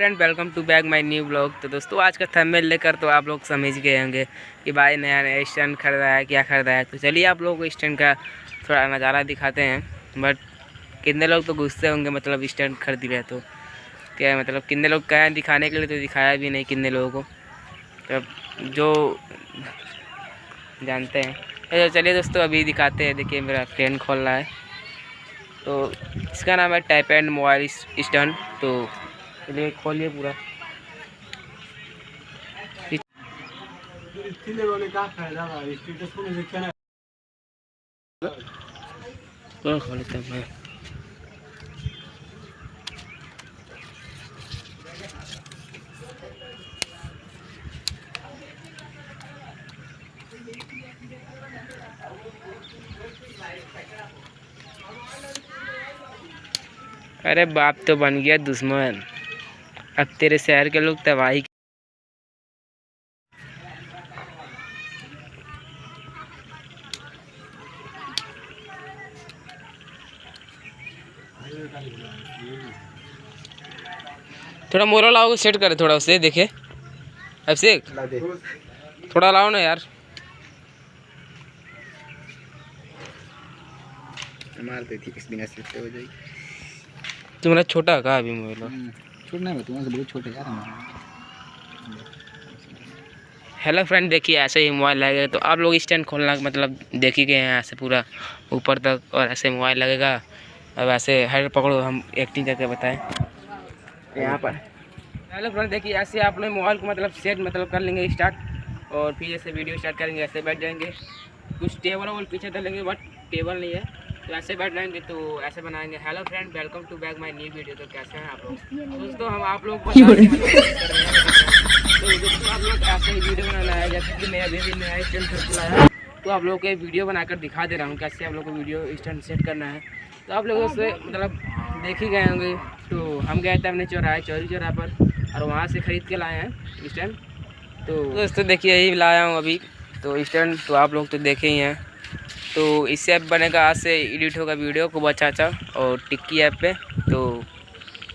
Friend welcome to back my new blog. तो दोस्तों आज का थंबनेल लेकर तो आप लोग समझ गए होंगे कि भाई नया नया स्टैंड खरीदा है, क्या खरीदा है। तो चलिए आप लोगों को स्टैंड का थोड़ा नज़ारा दिखाते हैं। बट कितने लोग तो गुस्से होंगे, मतलब स्टैंड खरीद रहे तो क्या मतलब कितने लोग कहें दिखाने के लिए, तो दिखाया भी नहीं कितने लोगों को, तो जो जानते हैं। तो चलिए दोस्तों अभी दिखाते हैं। देखिए मेरा फ्रेंड खोल रहा है, तो इसका नाम है टैप एंड मोबाइल स्टैंड। तो चलिए खोलिए पूरा। खोलता मैं। अरे बाप तो बन गया दुश्मन, अब तेरे शहर के लोग तबाही। थोड़ा मोरा लाओ, सेट करे थोड़ा उसे देखे। अभिषेक थोड़ा लाओ ना यार। मार देती इस बिना से हो जाएगी। तुम्हारा छोटा कहा अभी मोबाइल छोड़ना है तुम्हारे से बहुत छोटे यार हमारा। हेलो फ्रेंड, देखिए ऐसे ही मोबाइल लगेगा। तो आप लोग स्टैंड खोलना मतलब देख ही गए हैं, ऐसे पूरा ऊपर तक और ऐसे मोबाइल लगेगा। अब ऐसे हर पकड़ो, हम एक्टिंग करके बताएं यहाँ पर। हेलो फ्रेंड, देखिए ऐसे आप लोग मोबाइल को मतलब सेट मतलब कर लेंगे स्टार्ट, और फिर ऐसे वीडियो स्टार्ट करेंगे। ऐसे बैठ जाएंगे, कुछ टेबल वोबल पीछे डालेंगे, बट टेबल नहीं है तो ऐसे बैठ जाएंगे, तो ऐसे बनाएंगे। Hello friend welcome to back my new video. तो कैसे हैं आप लोग? दोस्तों हम आप लोग को तो दोस्तों आप लोग ऐसे ही वीडियो बनाना है, जैसे कि मैं अभी नया स्टैंड खरीद लाया, तो आप लोगों को वीडियो बनाकर दिखा दे रहा हूँ कैसे आप लोग को वीडियो स्टैंड सेट करना है। तो आप लोगों से मतलब देख ही गए होंगे। तो हम गए थे अपने चौरी चौराहे पर, और वहाँ से ख़रीद के लाए हैं स्टैंड। तो दोस्तों देखिए यही लाया हूँ अभी तो स्टैंड। तो आप लोग तो देखे ही हैं। तो इससे ऐप बनेगा, आज से एडिट होगा वीडियो खूब अच्छा और टिक्की ऐप पे। तो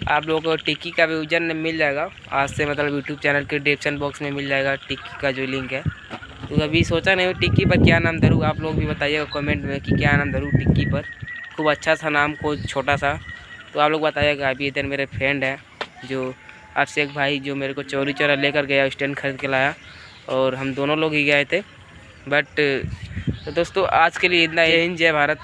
आप लोगों को टिक्की का भी यूजर नेम मिल जाएगा आज से, मतलब यूट्यूब चैनल के डिस्क्रिप्शन बॉक्स में मिल जाएगा टिक्की का जो लिंक है। तो अभी सोचा नहीं टिक्की पर क्या नाम धरूँ, आप लोग भी बताइएगा कमेंट में कि क्या नाम धरूँ टिक्की पर। खूब अच्छा सा नाम, कुछ छोटा सा। तो आप लोग बताइएगा। अभी इधर मेरे फ्रेंड है जो अभिषेक भाई, जो मेरे को चौरी चौरा लेकर गया, स्टैंड खरीद के लाया, और हम दोनों लोग ही गए थे। बट तो दोस्तों आज के लिए इतना। जय हिंद, जय भारत।